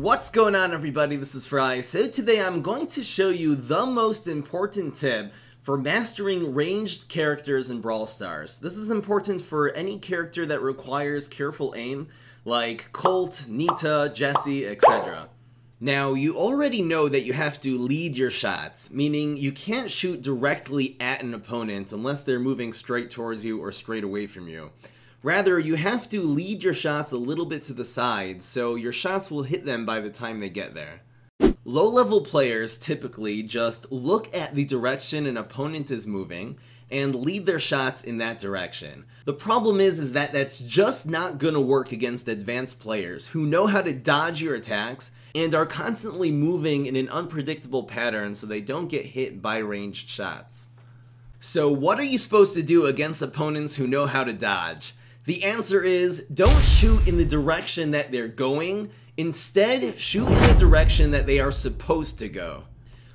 What's going on, everybody? This is Fry. So today I'm going to show you the most important tip for mastering ranged characters in Brawl Stars. This is important for any character that requires careful aim, like Colt, Nita, Jessie, etc. Now, you already know that you have to lead your shots, meaning you can't shoot directly at an opponent unless they're moving straight towards you or straight away from you. Rather, you have to lead your shots a little bit to the side, so your shots will hit them by the time they get there. Low-level players typically just look at the direction an opponent is moving and lead their shots in that direction. The problem is that that's just not gonna work against advanced players who know how to dodge your attacks and are constantly moving in an unpredictable pattern so they don't get hit by ranged shots. So what are you supposed to do against opponents who know how to dodge? The answer is, don't shoot in the direction that they're going, instead shoot in the direction that they are supposed to go.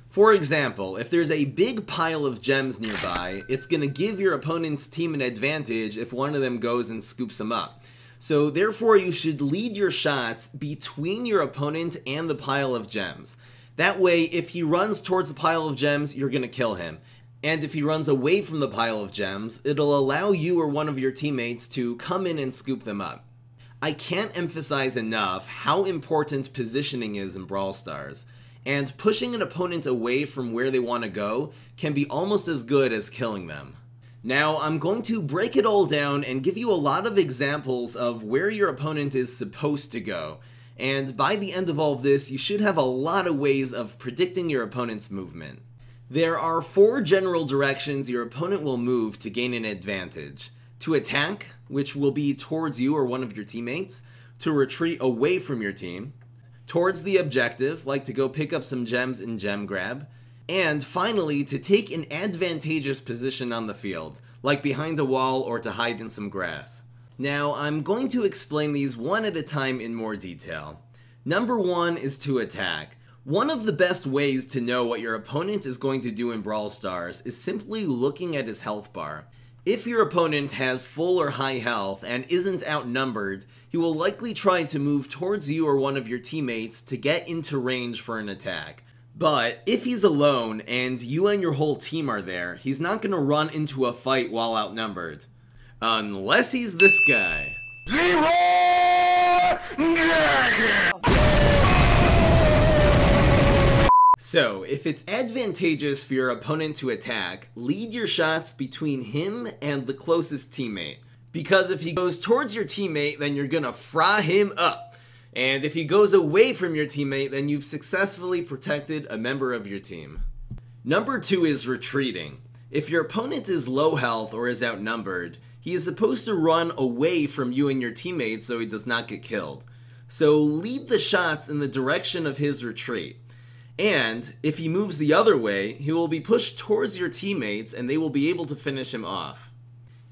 For example, if there's a big pile of gems nearby, it's going to give your opponent's team an advantage if one of them goes and scoops them up. So therefore you should lead your shots between your opponent and the pile of gems. That way, if he runs towards the pile of gems, you're going to kill him. And if he runs away from the pile of gems, it'll allow you or one of your teammates to come in and scoop them up. I can't emphasize enough how important positioning is in Brawl Stars, and pushing an opponent away from where they want to go can be almost as good as killing them. Now, I'm going to break it all down and give you a lot of examples of where your opponent is supposed to go, and by the end of all of this, you should have a lot of ways of predicting your opponent's movement. There are 4 general directions your opponent will move to gain an advantage. To attack, which will be towards you or one of your teammates. To retreat away from your team. Towards the objective, like to go pick up some gems in gem grab. And finally, to take an advantageous position on the field, like behind a wall or to hide in some grass. Now, I'm going to explain these one at a time in more detail. Number 1 is to attack. One of the best ways to know what your opponent is going to do in Brawl Stars is simply looking at his health bar. If your opponent has full or high health and isn't outnumbered, he will likely try to move towards you or one of your teammates to get into range for an attack. But if he's alone and you and your whole team are there, he's not going to run into a fight while outnumbered. Unless he's this guy. So, if it's advantageous for your opponent to attack, lead your shots between him and the closest teammate. Because if he goes towards your teammate, then you're gonna fry him up. And if he goes away from your teammate, then you've successfully protected a member of your team. Number 2 is retreating. If your opponent is low health or is outnumbered, he is supposed to run away from you and your teammates so he does not get killed. So lead the shots in the direction of his retreat. And if he moves the other way, he will be pushed towards your teammates and they will be able to finish him off.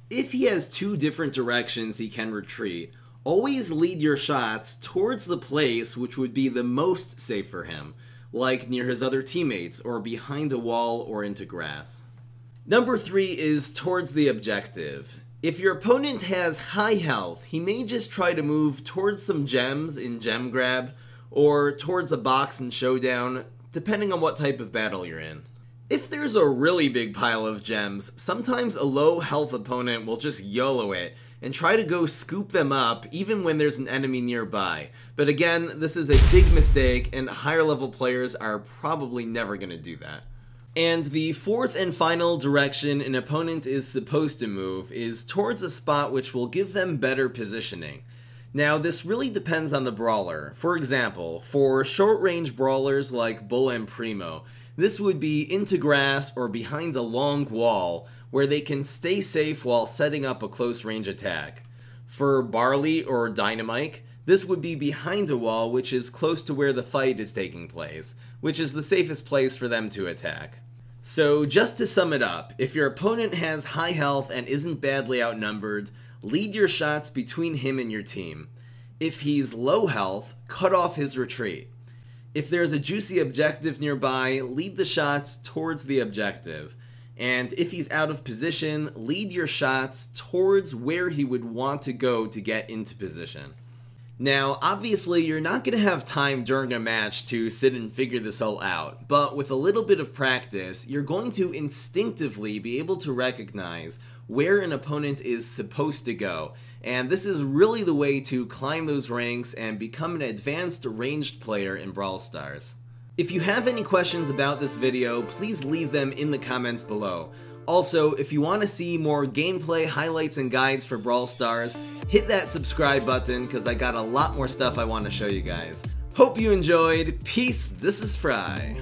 If he has 2 different directions he can retreat, always lead your shots towards the place which would be the most safe for him, like near his other teammates or behind a wall or into grass. Number 3 is towards the objective. If your opponent has high health, he may just try to move towards some gems in gem grab or towards a box in showdown, depending on what type of battle you're in. If there's a really big pile of gems, sometimes a low health opponent will just YOLO it and try to go scoop them up even when there's an enemy nearby. But again, this is a big mistake and higher level players are probably never going to do that. And the 4th and final direction an opponent is supposed to move is towards a spot which will give them better positioning. Now, this really depends on the brawler. For example, for short-range brawlers like Bull and Primo, this would be into grass or behind a long wall where they can stay safe while setting up a close-range attack. For Barley or Dynamite, this would be behind a wall which is close to where the fight is taking place, which is the safest place for them to attack. So, just to sum it up, if your opponent has high health and isn't badly outnumbered, lead your shots between him and your team. If he's low health, cut off his retreat. If there's a juicy objective nearby, lead the shots towards the objective. And if he's out of position, lead your shots towards where he would want to go to get into position. Now, obviously, you're not going to have time during a match to sit and figure this all out, but with a little bit of practice, you're going to instinctively be able to recognize where an opponent is supposed to go, and this is really the way to climb those ranks and become an advanced ranged player in Brawl Stars. If you have any questions about this video, please leave them in the comments below. Also, if you want to see more gameplay, highlights, and guides for Brawl Stars, hit that subscribe button because I got a lot more stuff I want to show you guys. Hope you enjoyed. Peace, this is Fry.